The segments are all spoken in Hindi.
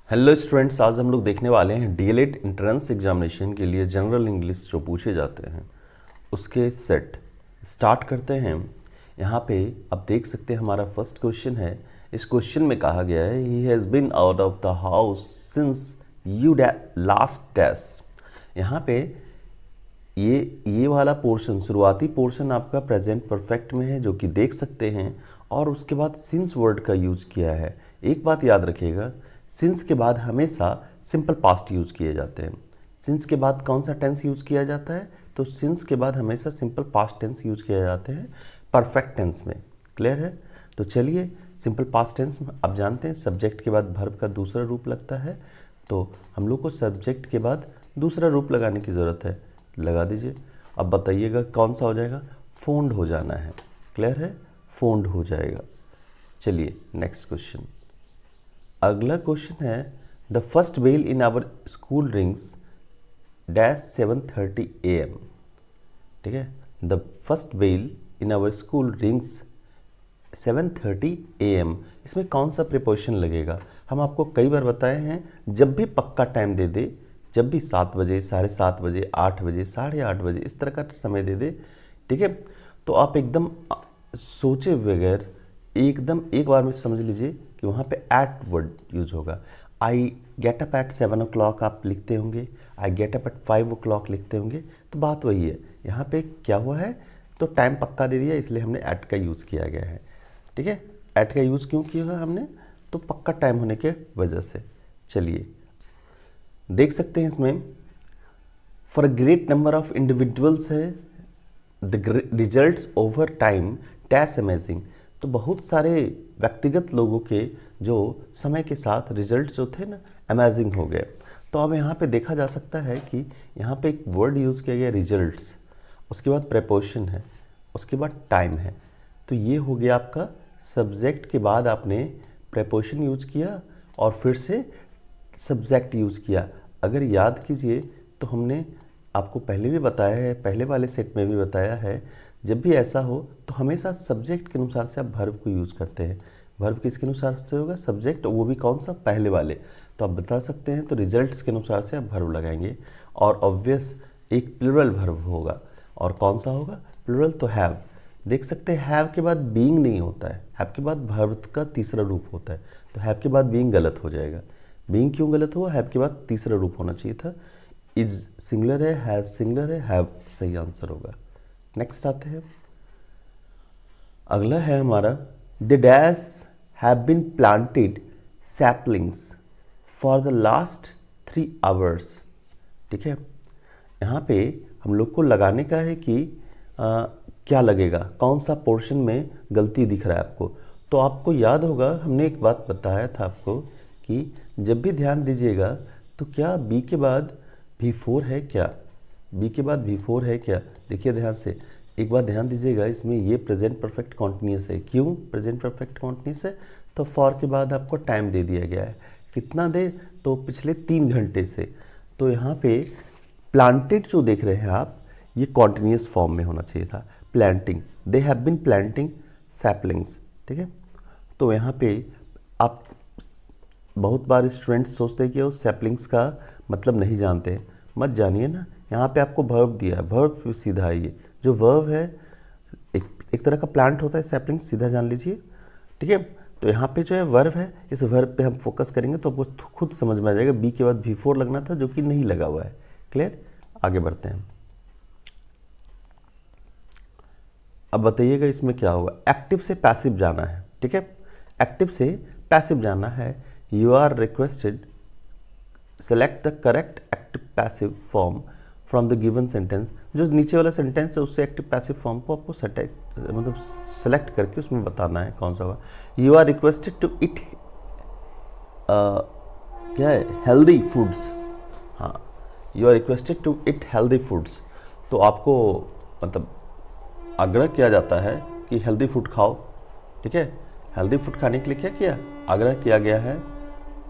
हेलो स्टूडेंट्स, आज हम लोग देखने वाले हैं डीएलएड एंट्रेंस एग्जामिनेशन के लिए जनरल इंग्लिश जो पूछे जाते हैं उसके सेट स्टार्ट करते हैं। यहाँ पे आप देख सकते हैं हमारा फर्स्ट क्वेश्चन है। इस क्वेश्चन में कहा गया है he has been out of the house since you last test. यहाँ पे ये वाला पोर्शन, शुरुआती पोर्शन आपका प्रेजेंट परफेक्ट में है जो कि देख सकते हैं, और उसके बाद सिंस वर्ड का यूज़ किया है। एक बात याद रखिएगा, सिंस के बाद हमेशा सिंपल पास्ट यूज़ किए जाते हैं। सिंस के बाद कौन सा टेंस यूज़ किया जाता है? तो सिंस के बाद हमेशा सिंपल पास्ट टेंस यूज़ किए जाते हैं परफेक्ट टेंस में। क्लियर है? तो चलिए, सिंपल पास्ट टेंस आप जानते हैं सब्जेक्ट के बाद वर्ब का दूसरा रूप लगता है, तो हम लोग को सब्जेक्ट के बाद दूसरा रूप लगाने की ज़रूरत है। लगा दीजिए। अब बताइएगा कौन सा हो जाएगा? फोन्ड हो जाना है। क्लियर है? फोन्ड हो जाएगा। चलिए नेक्स्ट क्वेश्चन। अगला क्वेश्चन है the first bell in our school rings dash 7:30 AM। ठीक है, the first bell in our school rings 7:30 AM। इसमें कौन सा प्रीपोजिशन लगेगा? हम आपको कई बार बताए हैं, जब भी पक्का टाइम दे दे, जब भी 7 बजे, 7:30 बजे, 8 बजे, 8:30 बजे इस तरह का समय दे दे, ठीक है, तो आप एकदम सोचे बगैर एकदम एक बार में समझ लीजिए कि वहाँ पे एट वर्ड यूज होगा। I get up at 7 o'clock आप लिखते होंगे, I get up at 5 o'clock लिखते होंगे, तो बात वही है। यहाँ पे क्या हुआ है, तो टाइम पक्का दे दिया, इसलिए हमने एट का यूज़ किया गया है। ठीक है, एट का यूज़ क्यों किया है हमने? तो पक्का टाइम होने के वजह से। चलिए देख सकते हैं इसमें for a great number of individuals है the results over time dash amazing. तो बहुत सारे व्यक्तिगत लोगों के जो समय के साथ रिजल्ट जो थे ना, अमेजिंग हो गए। तो अब यहाँ पे देखा जा सकता है कि यहाँ पे एक वर्ड यूज़ किया गया रिजल्ट्स, उसके बाद प्रेपोजिशन है, उसके बाद टाइम है। तो ये हो गया आपका सब्जेक्ट के बाद आपने प्रेपोजिशन यूज़ किया और फिर से सब्जेक्ट यूज़ किया। अगर याद कीजिए तो हमने आपको पहले भी बताया है, पहले वाले सेट में भी बताया है, जब भी ऐसा हो तो हमेशा सब्जेक्ट के अनुसार से आप वर्ब को यूज़ करते हैं। वर्ब किसके अनुसार से होगा? सब्जेक्ट, वो भी कौन सा? पहले वाले। तो आप बता सकते हैं, तो रिजल्ट्स के अनुसार से आप वर्ब लगाएंगे, और ऑब्वियस एक प्लूरल वर्ब होगा। और कौन सा होगा? प्लूरल। तो हैव। देख सकते हैं हैव के बाद बीइंग नहीं होता है, हैव के बाद वर्ब का तीसरा रूप होता है। तो हैव के बाद बीइंग गलत हो जाएगा। बीइंग क्यों गलत हुआ? हैव के बाद तीसरा रूप होना चाहिए था। इज सिंगुलर है, हैज सिंगुलर है, हैव सही आंसर होगा। नेक्स्ट आते हैं, अगला है हमारा the dash have been planted saplings for the last 3 hours। ठीक है, यहाँ पे हम लोग को लगाने का है कि क्या लगेगा, कौन सा पोर्शन में गलती दिख रहा है आपको। तो आपको याद होगा हमने एक बात बताया था आपको कि जब भी ध्यान दीजिएगा तो क्या बी के बाद V4 है क्या? बी के बाद V4 है क्या? देखिए ध्यान से, एक बार ध्यान दीजिएगा, इसमें ये प्रेजेंट परफेक्ट कॉन्टिन्यूस है। क्यों प्रेजेंट परफेक्ट कॉन्टिन्यूस है? तो फॉर के बाद आपको टाइम दे दिया गया है, कितना देर? तो पिछले 3 घंटे से। तो यहाँ पे प्लांटेड जो देख रहे हैं आप, ये कॉन्टिन्यूस फॉर्म में होना चाहिए था। Planting, they have been planting saplings. ठीक है, तो यहाँ पे आप बहुत बार स्टूडेंट्स सोचते हैं कि वो सैपलिंग्स का मतलब नहीं जानते। मत जानिए ना, यहाँ पे आपको वर्ब दिया है, वर्ब सीधा है। ये जो वर्ब है एक तरह का प्लांट होता है सैपलिंग्स, सीधा जान लीजिए। ठीक है, तो यहाँ पे जो है वर्ब है, इस वर्ब पे हम फोकस करेंगे तो आपको खुद समझ में आ जाएगा। बी के बाद V4 लगना था, जो कि नहीं लगा हुआ है। क्लियर? आगे बढ़ते हैं। अब बताइएगा इसमें क्या होगा। एक्टिव से पैसिव जाना है। ठीक है, एक्टिव से पैसिव जाना है। You are requested select the correct active passive form from the given sentence. जो नीचे वाला सेंटेंस है उससे एक्टिव पैसिव फॉर्म को आपको मतलब सेलेक्ट करके उसमें बताना है कौन सा होगा। You are requested to eat क्या है? Healthy foods. हाँ, you are requested to eat healthy foods. तो आपको मतलब आग्रह किया जाता है कि हेल्दी फूड खाओ। ठीक है, हेल्दी फूड खाने के लिए क्या किया? आग्रह किया गया है।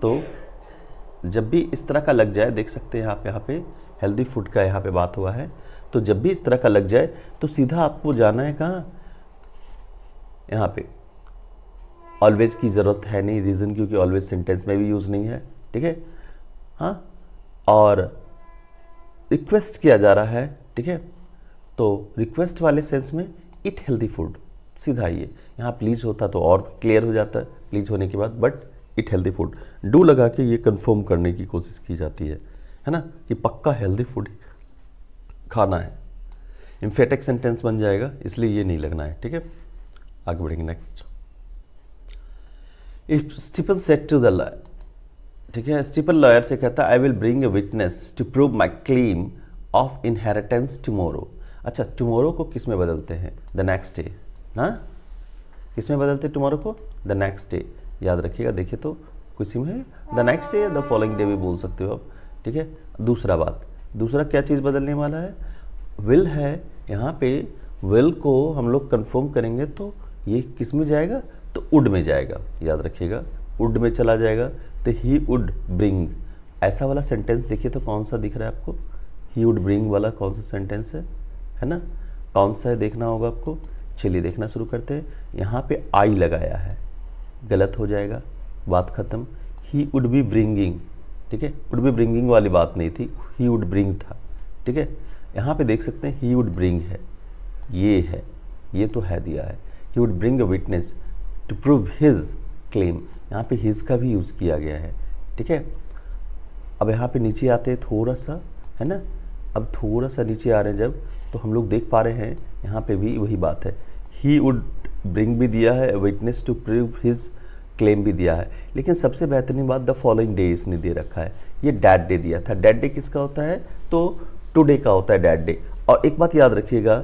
तो जब भी इस तरह का लग जाए, देख सकते हैं आप यहाँ पे हेल्दी फूड का यहाँ पे बात हुआ है, तो जब भी इस तरह का लग जाए तो सीधा आपको जाना है कहाँ? यहाँ पे ऑलवेज की ज़रूरत है नहीं, रीज़न क्योंकि ऑलवेज सेंटेंस में भी यूज़ नहीं है। ठीक है। हाँ, और रिक्वेस्ट किया जा रहा है, ठीक है, तो रिक्वेस्ट वाले सेंस में ईट हेल्दी फूड, सीधा ये। यहाँ प्लीज़ होता तो और क्लियर हो जाता है प्लीज़ होने के बाद, but eat healthy food do लगा के ये कंफर्म करने की कोशिश की जाती है ना, कि पक्का हेल्दी फूड खाना है। इम्फेटिक सेंटेंस बन जाएगा, इसलिए ये नहीं लगना है, ठीक है। आगे बढ़ेंगे next. If Stephen said to the lawyer, ठीक है, स्टीफन लॉयर से कहता है I will bring a witness to prove my claim of inheritance tomorrow. अच्छा, टुमारो को किस में बदलते हैं? The next day. हाँ, किस में बदलते हैं टुमारो को? The next day. याद रखिएगा, देखिए तो किसी में है द नेक्स्ट डे या द फॉलोइंग डे भी बोल सकते हो आप, ठीक है। दूसरा क्या चीज़ बदलने वाला है? विल है। यहाँ पे विल को हम लोग कंफर्म करेंगे तो ये किस में जाएगा? तो वुड में जाएगा, याद रखिएगा, वुड में चला जाएगा। तो ही वुड ब्रिंग, ऐसा वाला सेंटेंस देखिए तो कौन सा दिख रहा है आपको? ही वुड ब्रिंग वाला कौन सा सेंटेंस है ना? कौन सा है देखना होगा आपको। चलिए देखना शुरू करते हैं। यहाँ पे आई लगाया है, गलत हो जाएगा, बात ख़त्म। ही वुड बी ब्रिंगिंग, ठीक है, वुड बी ब्रिंगिंग वाली बात नहीं थी, ही वुड ब्रिंग था, ठीक है। यहाँ पे देख सकते हैं ही वुड ब्रिंग है, ये तो है दिया है। He would bring a witness to prove his claim, यहाँ पे हिज का भी यूज़ किया गया है, ठीक है। अब यहाँ पे नीचे आते हैं थोड़ा सा, है ना। अब थोड़ा सा नीचे आ रहे हैं जब, तो हम लोग देख पा रहे हैं यहाँ पे भी वही बात है। ही वुड ब्रिंग भी दिया है, witness to prove his claim भी दिया है, लेकिन सबसे बेहतरीन बात द फॉलोइंग डे इसने दे रखा है। ये डैड डे दिया था। डैड डे किसका होता है? तो टुडे का होता है डैड डे। और एक बात याद रखिएगा,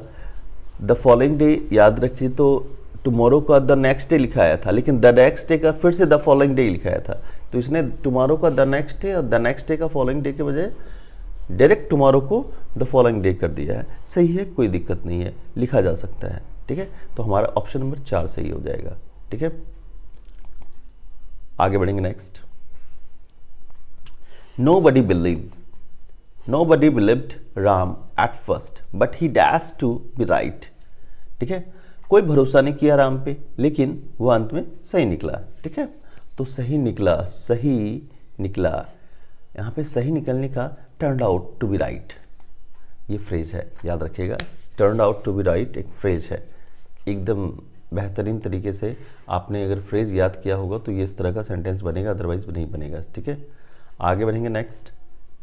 द फॉलोइंग डे याद रखिए तो टुमारो का द नेक्स्ट डे लिखाया था, लेकिन द नेक्स्ट डे का फिर से द फॉलोइंग डे लिखाया था। तो इसने टुमारो का द नेक्स्ट डे और द नेक्स्ट डे का फॉलोइंग डे के बजाय डायरेक्ट टुमारो को द फॉलोइंग डे कर दिया है। सही है, कोई दिक्कत नहीं है, लिखा जा सकता है, ठीक है। तो हमारा ऑप्शन नंबर 4 सही हो जाएगा, ठीक है। आगे बढ़ेंगे next. Nobody believed Ram at first, but he dashed to be right, ठीक है। कोई भरोसा नहीं किया राम पे, लेकिन वो अंत में सही निकला, ठीक है। तो सही निकला, यहाँ पे सही निकलने का turned out to be right, ये फ्रेज है, याद रखिएगा। turned out to be right एक फ्रेज है, एकदम बेहतरीन तरीके से आपने अगर फ्रेज याद किया होगा तो ये इस तरह का सेंटेंस बनेगा, अदरवाइज नहीं बनेगा, ठीक है। आगे बढ़ेंगे नेक्स्ट।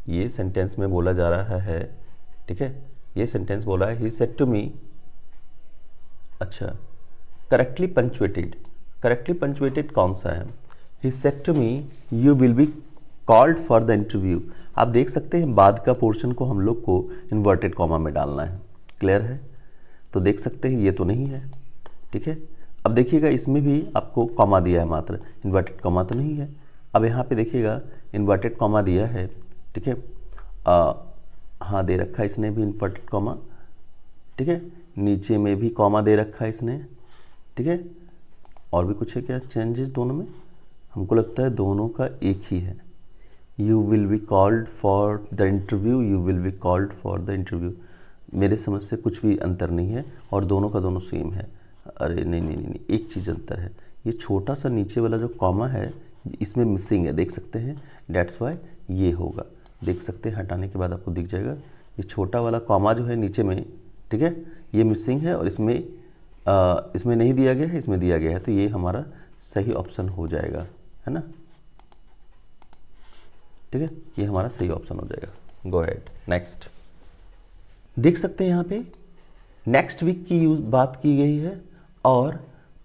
ये सेंटेंस में बोला जा रहा है, ठीक है, ये सेंटेंस बोला है ही सेड टू मी, अच्छा, करेक्टली पंचुएटेड कौन सा है? He said to me you will be called for the interview. आप देख सकते हैं बाद का पोर्शन को हम लोग को इन्वर्टेड कॉमा में डालना है, क्लियर है। तो देख सकते हैं ये तो नहीं है, ठीक है। अब देखिएगा इसमें भी आपको कॉमा दिया है, मात्र इन्वर्टेड कॉमा तो नहीं है। अब यहाँ पे देखिएगा इन्वर्टेड कॉमा दिया है, ठीक है। हाँ, दे रखा है इसने भी इन्वर्टेड कॉमा, ठीक है। नीचे में भी कॉमा दे रखा है इसने, ठीक है। और भी कुछ है क्या चेंजेस दोनों में? हमको लगता है दोनों का एक ही है। You will be called for the interview, मेरे समझ से कुछ भी अंतर नहीं है और दोनों का दोनों सेम है। अरे नहीं, एक चीज़ अंतर है, ये छोटा सा नीचे वाला जो कॉमा है इसमें मिसिंग है, देख सकते हैं, डेट्स वाई ये होगा, देख सकते हैं, हटाने के बाद आपको दिख जाएगा। ये छोटा वाला कॉमा जो है नीचे में, ठीक है, ये मिसिंग है और इसमें नहीं दिया गया है, इसमें दिया गया है, तो ये हमारा सही ऑप्शन हो जाएगा, है ना, ठीक है, ये हमारा सही ऑप्शन हो जाएगा। Go ahead next. देख सकते हैं यहाँ पे नेक्स्ट वीक की बात की गई है और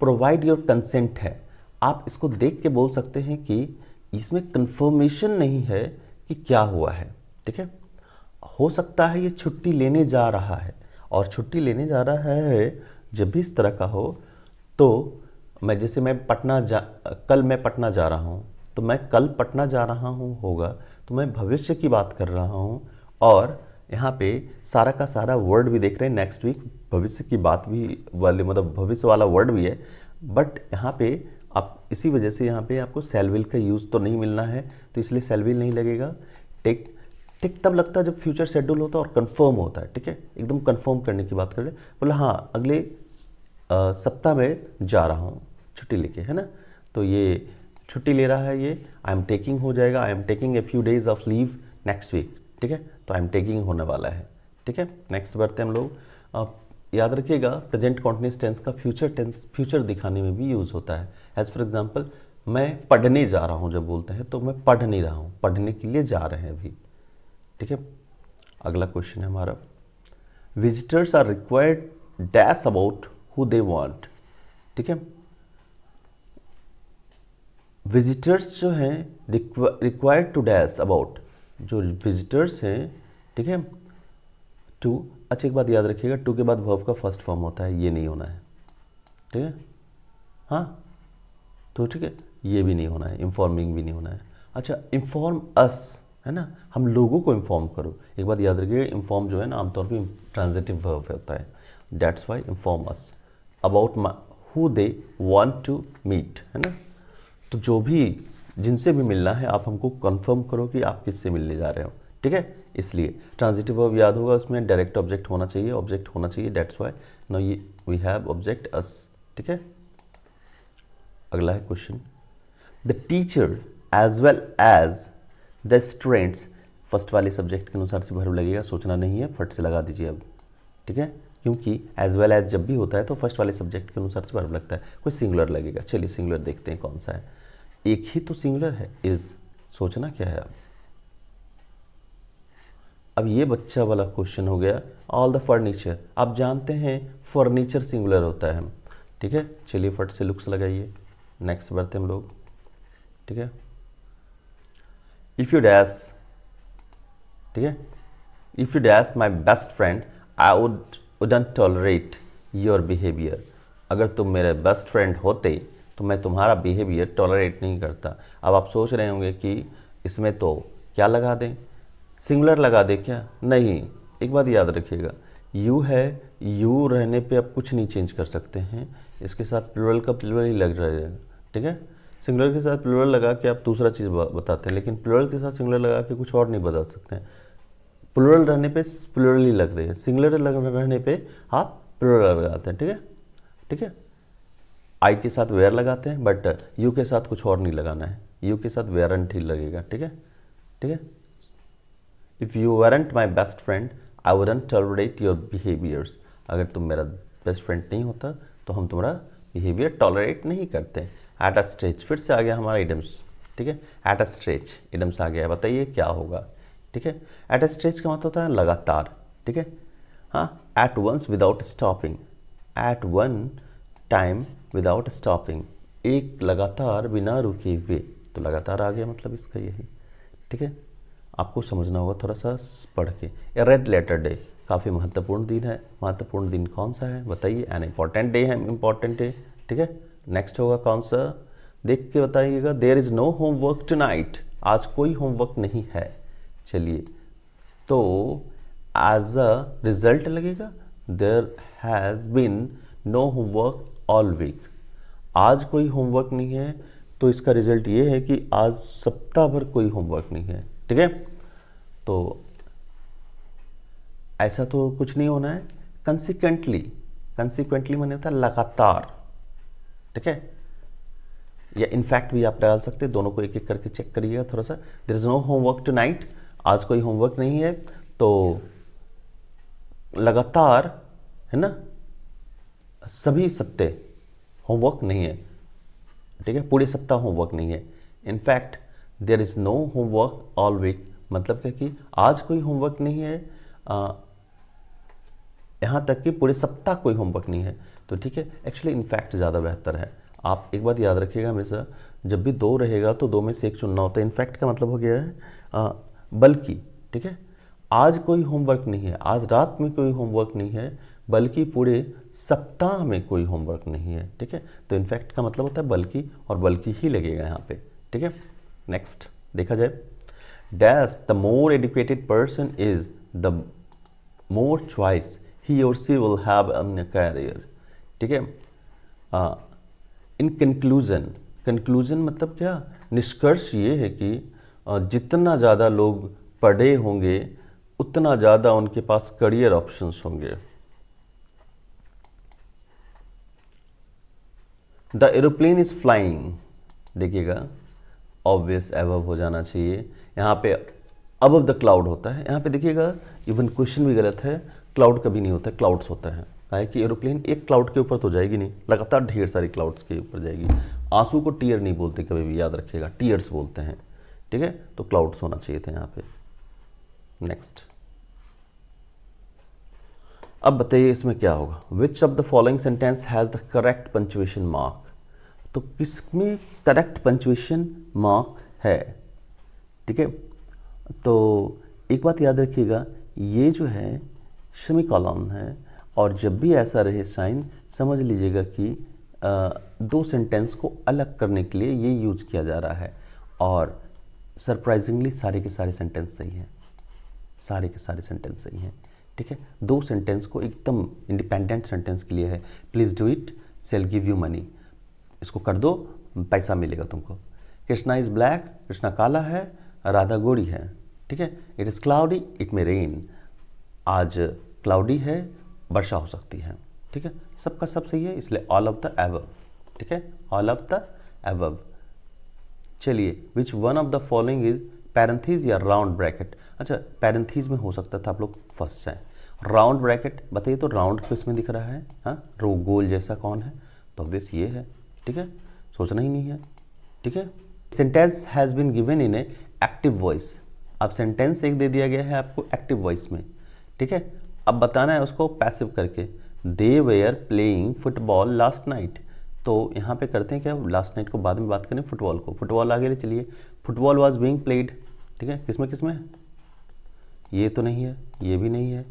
प्रोवाइड योर कंसेंट है। आप इसको देख के बोल सकते हैं कि इसमें कंफर्मेशन नहीं है कि क्या हुआ है, ठीक है। हो सकता है ये छुट्टी लेने जा रहा है, और छुट्टी लेने जा रहा है जब भी इस तरह का हो तो मैं जैसे कल मैं पटना जा रहा हूँ, तो मैं कल पटना जा रहा हूँ होगा, तो मैं भविष्य की बात कर रहा हूँ। और यहाँ पे सारा का सारा वर्ड भी देख रहे हैं, नेक्स्ट वीक भविष्य की बात भी वाले, मतलब भविष्य वाला वर्ड भी है, बट यहाँ पे आप इसी वजह से यहाँ पे आपको शैल विल का यूज़ तो नहीं मिलना है, तो इसलिए शैल विल नहीं लगेगा। टिक तब लगता है जब फ्यूचर शेड्यूल होता है और कंफर्म होता है, ठीक है, एकदम कंफर्म करने की बात कर रहे हैं, बोला हाँ अगले सप्ताह में जा रहा हूँ छुट्टी लेके, है ना। तो ये छुट्टी ले रहा है ये, आई एम टेकिंग हो जाएगा, I am taking a few days of leave next week, ठीक है, तो आई एम टेकिंग होने वाला है, ठीक है। नेक्स्ट बढ़ते हैं हम लोग। आप याद रखिएगा प्रेजेंट कॉन्टिन्यूअस टेंस का फ्यूचर टेंस फ्यूचर दिखाने में भी यूज़ होता है। एज फॉर एग्जांपल, मैं पढ़ने जा रहा हूँ जब बोलते हैं तो मैं पढ़ नहीं रहा हूँ, पढ़ने के लिए जा रहे हैं अभी, ठीक है। अगला क्वेश्चन है हमारा, visitors are required dash about who they want, ठीक है। विजिटर्स जो हैं रिक्वायर्ड टू डैश अबाउट, जो विजिटर्स हैं, ठीक है, टू, अच्छा एक बात याद रखिएगा, टू के बाद वर्ब का फर्स्ट फॉर्म होता है, ये नहीं होना है, ठीक है, हाँ, तो ठीक है, ये भी नहीं होना है, इन्फॉर्मिंग भी नहीं होना है। अच्छा, इन्फॉर्म अस है ना, हम लोगों को इन्फॉर्म करो, एक बात याद रखिएगा, इन्फॉर्म जो है ना आमतौर पे ट्रांजिटिव वर्ब होता है, that's why inform us about who they want to meet, है ना, तो जो भी जिनसे भी मिलना है आप हमको कंफर्म करो कि आप किससे मिलने जा रहे हो, ठीक है। इसलिए ट्रांजिटिव वर्ब याद होगा, उसमें डायरेक्ट ऑब्जेक्ट होना चाहिए, ऑब्जेक्ट होना चाहिए, दैट्स वाई नाउ ये वी हैव ऑब्जेक्ट अस, ठीक है। अगला है question, the teacher as well as the students, first वाले सब्जेक्ट के अनुसार से वर्ब लगेगा, सोचना नहीं है, फट से लगा दीजिए अब, ठीक है, क्योंकि एज वेल एज जब भी होता है तो फर्स्ट वाले सब्जेक्ट के अनुसार से वर्ब लगता है, कोई सिंगुलर लगेगा। चलिए सिंगुलर देखते हैं कौन सा है, एक ही तो सिंगुलर है, इज, सोचना क्या है अब ये बच्चा वाला क्वेश्चन हो गया, ऑल द फर्नीचर, आप जानते हैं फर्नीचर सिंगुलर होता है, ठीक है। चलिए फट से लुक्स लगाइए, नेक्स्ट बढ़ते हम लोग, ठीक है। इफ़ यू डैश, ठीक है, if you dash my best friend I wouldn't tolerate your behaviour, अगर तुम मेरे बेस्ट फ्रेंड होते तो मैं तुम्हारा बिहेवियर टॉलरेट नहीं करता। अब आप सोच रहे होंगे कि इसमें तो क्या लगा दें, सिंगुलर लगा दे क्या, नहीं, एक बात याद रखिएगा, यू है, यू रहने पे आप कुछ नहीं चेंज कर सकते हैं, इसके साथ प्लूरल का प्लूरल ही लग रहेगा, ठीक है। सिंगुलर के साथ प्लूरल लगा के आप दूसरा चीज़ बताते हैं, लेकिन प्लूरल के साथ सिंगुलर लगा के कुछ और नहीं बता सकते हैं। प्लूरल रहने पे प्लूरल ही लग रही है, सिंगुलर रहने पे आप प्लूरल लगाते हैं, ठीक है, ठीक है। आई के साथ वेयर लगाते हैं, बट यू के साथ कुछ और नहीं लगाना है, यू के साथ वेयरंट ही लगेगा, ठीक है, ठीक है। If you weren't my best friend I wouldn't tolerate your behaviours, अगर तुम मेरा बेस्ट फ्रेंड नहीं होता तो हम तुम्हारा बिहेवियर टॉलरेट नहीं करते। एट अ स्ट्रेच, फिर से आ गया हमारा इडम्स, ठीक है, एट अ स्ट्रेच इडम्स आ गया, बताइए क्या होगा, ठीक है। एट अ स्ट्रेच का मतलब होता है लगातार, ठीक है, हाँ, at once without stopping, at one time without stopping, एक लगातार बिना रुके हुए, तो लगातार आ गया मतलब इसका यही, ठीक है। आपको समझना होगा थोड़ा सा पढ़ के। ए रेड लेटर डे, काफ़ी महत्वपूर्ण दिन है, महत्वपूर्ण दिन कौन सा है बताइए, एन इम्पॉर्टेंट डे है, इम्पॉर्टेंट डे, ठीक है। नेक्स्ट होगा कौन सा, देख के बताइएगा, there is no homework tonight, आज कोई होमवर्क नहीं है, चलिए, तो एज अ रिजल्ट लगेगा, there has been no homework all week, आज कोई होमवर्क नहीं है, तो इसका रिजल्ट ये है कि आज सप्ताह भर कोई होमवर्क नहीं है, ठीक है। तो ऐसा तो कुछ नहीं होना है। कंसिक्वेंटली, कंसिक्वेंटली माने होता है लगातार, ठीक है, या इनफैक्ट भी आप डाल सकते हैं, दोनों को एक एक करके चेक करिएगा थोड़ा सा। There is no homework tonight, आज कोई होमवर्क नहीं है, तो लगातार है ना, सभी सप्ते होमवर्क नहीं है, ठीक है, पूरे सप्ताह होमवर्क नहीं है। In fact there is no homework all week, मतलब क्या कि आज कोई होमवर्क नहीं है, यहाँ तक कि पूरे सप्ताह कोई होमवर्क नहीं है, तो ठीक है, एक्चुअली इनफैक्ट ज़्यादा बेहतर है। आप एक बात याद रखिएगा हमेशा, जब भी दो रहेगा तो दो में से एक चुनना होता है। इनफैक्ट का मतलब हो गया है बल्कि, ठीक है, आज कोई होमवर्क नहीं है, आज रात में कोई होमवर्क नहीं है, बल्कि पूरे सप्ताह में कोई होमवर्क नहीं है, ठीक है। तो इनफैक्ट का मतलब होता है बल्कि, और बल्कि ही लगेगा यहाँ पे, ठीक है। नेक्स्ट देखा जाए, dash the more educated person is the more choice he और she will have in a career, ठीक है। इन कंक्लूजन, कंक्लूजन मतलब क्या, निष्कर्ष ये है कि जितना ज़्यादा लोग पढ़े होंगे उतना ज़्यादा उनके पास करियर ऑप्शंस होंगे। द एरोप्लेन इज फ्लाइंग, देखिएगा ऑब्वियस अबव हो जाना चाहिए। यहाँ पे अबव द क्लाउड होता है, यहाँ पे देखिएगा इवन क्वेश्चन भी गलत है, क्लाउड कभी नहीं होता है, क्लाउड्स होता है। काहे कि एरोप्लेन एक क्लाउड के ऊपर तो जाएगी नहीं, लगातार ढेर सारी क्लाउड्स के ऊपर जाएगी। आंसू को टीयर नहीं बोलते कभी भी, याद रखिएगा, टीयर्स बोलते हैं, ठीक है। तो क्लाउड्स होना चाहिए था यहाँ पे। नेक्स्ट, अब बताइए इसमें क्या होगा। Which of the following sentence has the correct punctuation mark, तो किसमें करेक्ट पंचुएशन मार्क है, ठीक है। तो एक बात याद रखिएगा, ये जो है सेमीकोलन है, और जब भी ऐसा रहे साइन, समझ लीजिएगा कि दो सेंटेंस को अलग करने के लिए ये यूज़ किया जा रहा है। और सरप्राइजिंगली सारे के सारे सेंटेंस सही हैं, सारे के सारे सेंटेंस सही हैं, ठीक है। दो सेंटेंस को एकदम इंडिपेंडेंट सेंटेंस के लिए है, please do it, sell give you money, इसको कर दो पैसा मिलेगा तुमको। कृष्णा इज़ ब्लैक, कृष्णा काला है, राधा गोरी है, ठीक है। It is cloudy, it may rain, आज क्लाउडी है, वर्षा हो सकती है, ठीक है। सबका सब सही है, इसलिए ऑल ऑफ द अबव, ठीक है, ऑल ऑफ द अबव। चलिए, which one of the following is parentheses या राउंड ब्रैकेट। अच्छा, पैरेंथीज में हो सकता था, आप लोग फर्स्ट जाएँ। राउंड ब्रैकेट बताइए तो राउंड किस में दिख रहा है, हाँ, रो गोल जैसा कौन है, तो ऑब्वियस ये है, ठीक है, सोचना ही नहीं है, ठीक है। Sentence has been given in a active voice, अब सेंटेंस एक दे दिया गया है आपको एक्टिव वॉइस में, ठीक है। अब बताना है उसको पैसिव करके। They were playing football last night, तो यहाँ पे करते हैं क्या, लास्ट नाइट को बाद में बात करें, फुटबॉल को, फुटबॉल आगे ले चलिए। फुटबॉल वाज बीइंग प्लेड, ठीक है, किसमें किसमें, ये तो नहीं है, ये भी नहीं है,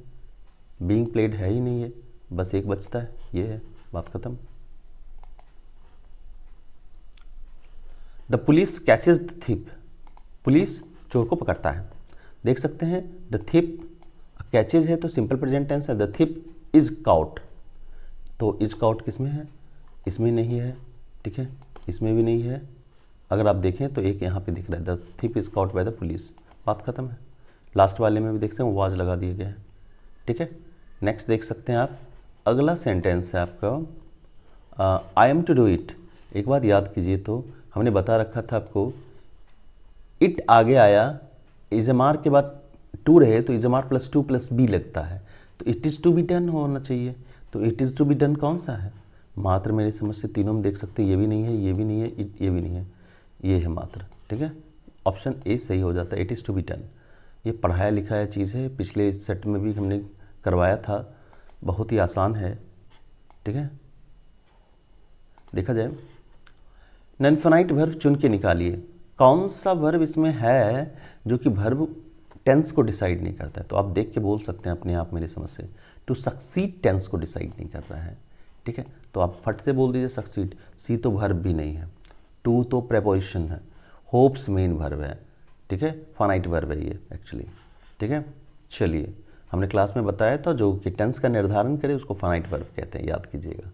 बीइंग प्लेड है ही नहीं है, बस एक बचता है, ये है, बात खत्म। The police catches the thief, police चोर को पकड़ता है, देख सकते हैं। द थिप कैचेज है तो सिंपल प्रेजेंट टेंस है, द थिप इज काउट, तो इज काउट किसमें है, इसमें नहीं है, ठीक है, इसमें भी नहीं है। अगर आप देखें तो एक यहाँ पे दिख रहा है, the thief is caught by the police, बात खत्म है। लास्ट वाले में भी देखते हैं वाज लगा दिया गया है, ठीक है। नेक्स्ट देख सकते हैं आप, अगला सेंटेंस है आपका I am to do it. एक बात याद कीजिए, तो हमने बता रखा था आपको, इट आगे आया, इजमार के बाद टू रहे तो is am are plus to plus be लगता है, तो it is to be done होना चाहिए। तो it is to be done कौन सा है, मात्र मेरी समझ से तीनों में देख सकते हैं, ये भी नहीं है, ये भी नहीं है, ये भी नहीं है, ये है मात्र, ठीक है। ऑप्शन ए सही हो जाता है, it is to be done. ये पढ़ाया लिखाया चीज़ है, पिछले सेट में भी हमने करवाया था, बहुत ही आसान है, ठीक है। देखा जाए, नॉन-फाइनाइट वर्ब चुन के निकालिए, कौन सा वर्ब इसमें है जो कि वर्ब टेंस को डिसाइड नहीं करता है। तो आप देख के बोल सकते हैं अपने आप मेरी समझ से, टू सक्सीड टेंस को डिसाइड नहीं कर रहा है, ठीक है। तो आप फट से बोल दीजिए सक्सीड, सी तो वर्ब भी नहीं है, टू तो प्रेपोजिशन है, होप्स मेन वर्ब है, ठीक है, फाइनाइट वर्ब है ये एक्चुअली, ठीक है। चलिए, हमने क्लास में बताया था जो कि टेंस का निर्धारण करे उसको फाइनाइट वर्ब कहते हैं, याद कीजिएगा।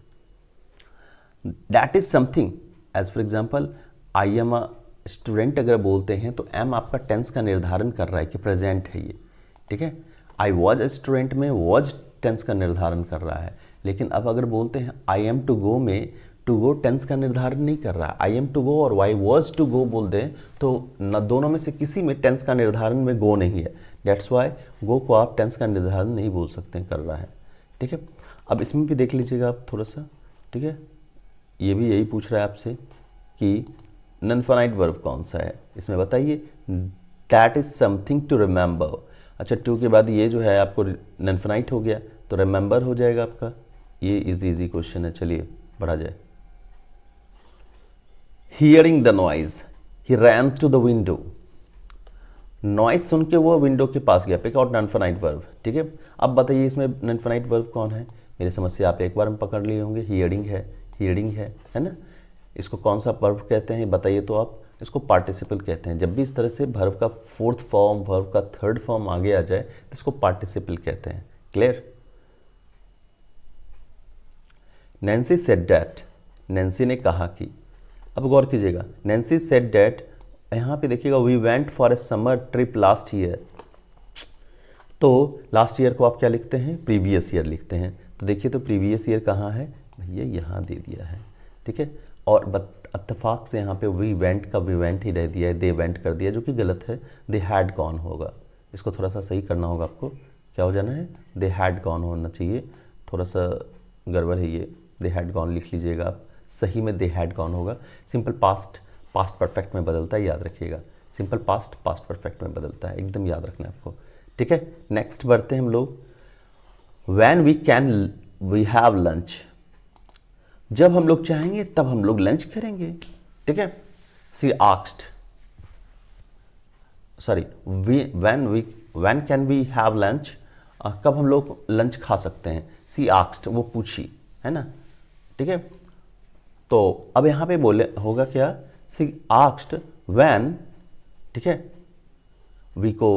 That is something, as for example I am a student अगर बोलते हैं तो एम आपका टेंस का निर्धारण कर रहा है कि प्रेजेंट है ये, ठीक है। आई वॉज अ स्टूडेंट में वॉज टेंस का निर्धारण कर रहा है, लेकिन अब अगर बोलते हैं आई एम टू गो में, टू गो टेंस का निर्धारण नहीं कर रहा है। आई एम टू गो और वाई वॉज टू गो बोल दें तो न दोनों में से किसी में टेंस का निर्धारण में गो नहीं है, डेट्स वाई गो को आप टेंस का निर्धारण नहीं बोल सकते कर रहा है, ठीक है। अब इसमें भी देख लीजिएगा आप थोड़ा सा, ठीक है, ये भी यही पूछ रहा है आपसे कि नॉन-फाइनाइट वर्ब कौन सा है, इसमें बताइए। That is something to remember, अच्छा टू के बाद ये जो है आपको नॉन-फाइनाइट हो गया तो रिमेंबर हो जाएगा आपका, ये इजी क्वेश्चन है। चलिए बढ़ा जाए। Hearing the noise, he ran to the window, noise सुन के वो विंडो के पास गया, पिक आउट नॉन-फाइनाइट वर्ब, ठीक है। अब बताइए इसमें नॉन-फाइनाइट वर्ब कौन है, मेरे समझ से आप एक बार में पकड़ लिए होंगे, हियरिंग है ना। इसको कौन सा वर्ब कहते हैं बताइए, तो आप इसको पार्टिसिपल कहते हैं। जब भी इस तरह से वर्ब का फोर्थ फॉर्म, वर्ब का थर्ड फॉर्म आगे आ जाए तो इसको पार्टिसिपल कहते हैं, clear. Nancy said that, Nancy ने कहा कि, अब गौर कीजिएगा, नैन्सी सेड डैट, यहाँ पे देखिएगा we went for a summer trip last year, तो लास्ट ईयर को आप क्या लिखते हैं, प्रीवियस ईयर लिखते हैं। तो देखिए तो प्रीवियस ईयर कहाँ है भैया, यहाँ दे दिया है, ठीक है। और इत्तेफाक से यहाँ पे वी वेंट का वी वेंट ही रह दिया है, दे वेंट कर दिया, जो कि गलत है। दे हैड गॉन होगा, इसको थोड़ा सा सही करना होगा आपको। क्या हो जाना है? दे हैड गॉन होना चाहिए, थोड़ा सा गड़बड़ है ये, दे हैड गॉन लिख लीजिएगा आप। सही में दे हैड गॉन होगा। सिंपल पास्ट पास्ट परफेक्ट में बदलता है, याद रखिएगा। सिंपल पास्ट पास्ट परफेक्ट में बदलता है, एकदम याद रखना है आपको, ठीक है। नेक्स्ट बढ़ते हैं हम लोग। When we can we have lunch, जब हम लोग चाहेंगे तब हम लोग लंच करेंगे, ठीक है। She asked, sorry, when can we have lunch, कब हम लोग लंच खा सकते हैं। सी आस्क्ड, वो पूछी, है ना, ठीक है। तो अब यहाँ पे बोले होगा क्या, सी आस्क्ड व्हेन, ठीक है। वी को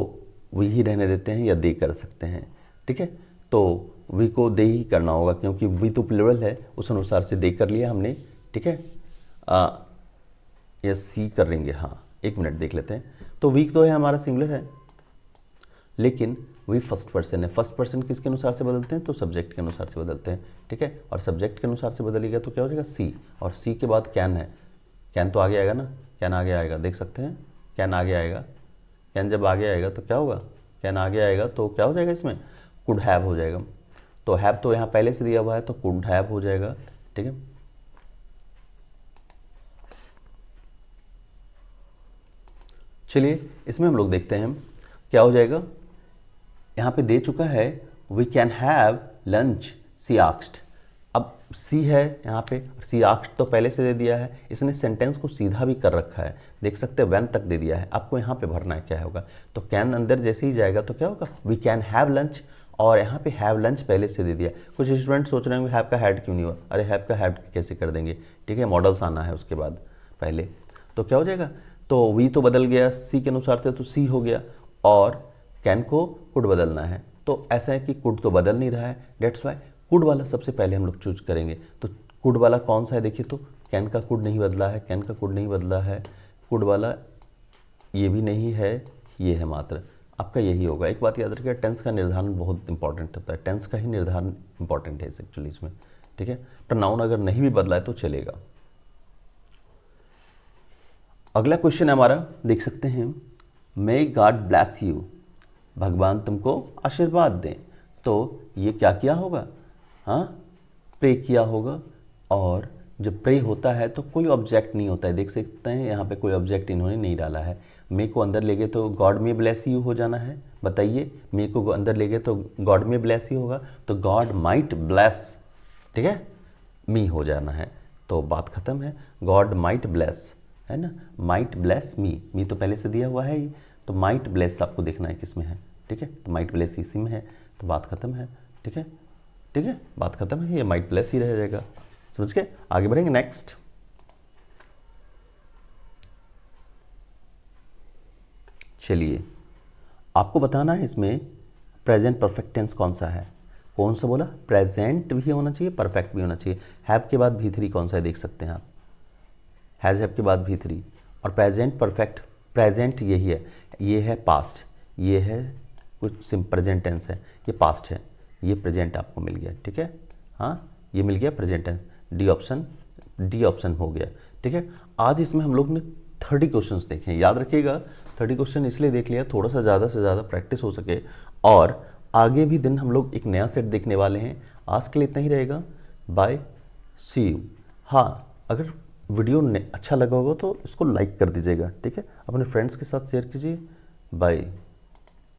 वी ही रहने देते हैं या दे कर सकते हैं, ठीक है। तो वी को दे ही करना होगा क्योंकि वी तो प्लूरल है, उस अनुसार से दे कर लिया हमने, ठीक है। या सी कर लेंगे, हाँ, एक मिनट देख लेते हैं। तो वी तो है हमारा सिंगुलर है, लेकिन वी फर्स्ट पर्सन है। फर्स्ट पर्सन किसके अनुसार से बदलते हैं? तो सब्जेक्ट के अनुसार से बदलते हैं, ठीक है। और सब्जेक्ट के अनुसार से बदलेगा तो क्या हो जाएगा? सी, और सी के बाद कैन है। कैन तो आगे आएगा ना, कैन आगे आएगा, देख सकते हैं, कैन आगे आएगा। कैन जब आगे आएगा तो क्या होगा? कैन आगे आएगा तो क्या हो जाएगा इसमें? कुड हैव हो जाएगा। तो हैव तो यहाँ पहले से दिया हुआ है तो कुड हैव हो जाएगा, ठीक है। चलिए इसमें हम लोग देखते हैं क्या हो जाएगा। यहाँ पे दे चुका है we can have lunch, C asked. अब सी है यहाँ पे, सी आस्क्ड तो पहले से दे दिया है, इसने सेंटेंस को सीधा भी कर रखा है, देख सकते हैं, व्हेन तक दे दिया है। आपको यहाँ पे भरना है क्या होगा, तो कैन अंदर जैसे ही जाएगा तो क्या होगा? वी कैन हैव लंच, और यहाँ पे हैव लंच पहले से दे दिया। कुछ स्टूडेंट सोच रहे हैं हैव का हैड क्यों नहीं हुआ, अरे हैव का हैड कैसे कर देंगे, ठीक है, मॉडल्स आना है उसके बाद पहले। तो क्या हो जाएगा? तो वी तो बदल गया सी के अनुसार से, तो सी हो गया, और कैन को कुड बदलना है। तो ऐसा है कि कुड तो बदल नहीं रहा है, डेट्स वाई कुड वाला सबसे पहले हम लोग चूज करेंगे। तो कुड वाला कौन सा है देखिए, तो कैन का कुड नहीं बदला है, कैन का कुड नहीं बदला है, कुड वाला ये भी नहीं है, ये है मात्र, आपका यही होगा। एक बात याद रखिएगा, टेंस का निर्धारण बहुत इंपॉर्टेंट होता है, टेंस का ही निर्धारण इंपॉर्टेंट है एक्चुअली इसमें, ठीक है। प्रोनाउन अगर नहीं भी बदला है तो चलेगा। अगला क्वेश्चन हमारा देख सकते हैं, मे गॉड ब्लेस यू, भगवान तुमको आशीर्वाद दें। तो ये क्या किया होगा? हाँ, प्रे किया होगा। और जब प्रे होता है तो कोई ऑब्जेक्ट नहीं होता है, देख सकते हैं यहाँ पे कोई ऑब्जेक्ट इन्होंने नहीं डाला है। मे को अंदर ले गए तो गॉड में ब्लेस यू हो जाना है, बताइए। मे को अंदर ले गए तो गॉड में ब्लेस यू होगा, तो गॉड माइट ब्लेस, ठीक है, मी हो जाना है। तो बात खत्म है, गॉड माइट ब्लेस, है ना, माइट ब्लेस मी तो पहले से दिया हुआ है ही, तो माइट ब्लेस आपको देखना है किस में है, ठीक है। तो माइट ब्लेस इसी में है, तो बात खत्म है, ठीक है, ठीक है, बात खत्म है, ये माइट ब्लेस ही रह जाएगा। समझ के आगे बढ़ेंगे। नेक्स्ट, चलिए आपको बताना है इसमें प्रेजेंट परफेक्ट टेंस कौन सा है। कौन सा बोला? प्रेजेंट भी होना चाहिए, परफेक्ट भी होना चाहिए। हैव के बाद भी3 कौन सा है देख सकते हैं आप, हैज़ हैव के बाद भी3, और प्रेजेंट परफेक्ट, प्रेजेंट यही है, ये है पास्ट, ये है कुछ प्रेजेंट टेंस है, ये पास्ट है, ये प्रेजेंट आपको मिल गया, ठीक है। हाँ, ये मिल गया प्रेजेंट टेंस, डी ऑप्शन हो गया, ठीक है। आज इसमें हम लोग ने 30 क्वेश्चंस देखे हैं, याद रखिएगा 30 क्वेश्चन इसलिए देख लिया थोड़ा सा ज़्यादा से ज़्यादा प्रैक्टिस हो सके, और आगे भी दिन हम लोग एक नया सेट देखने वाले हैं। आज के लिए इतना ही रहेगा, बाय, सी यू। हाँ, अगर वीडियो अच्छा लगा होगा तो इसको लाइक कर दीजिएगा, ठीक है, अपने फ्रेंड्स के साथ शेयर कीजिए। बाय।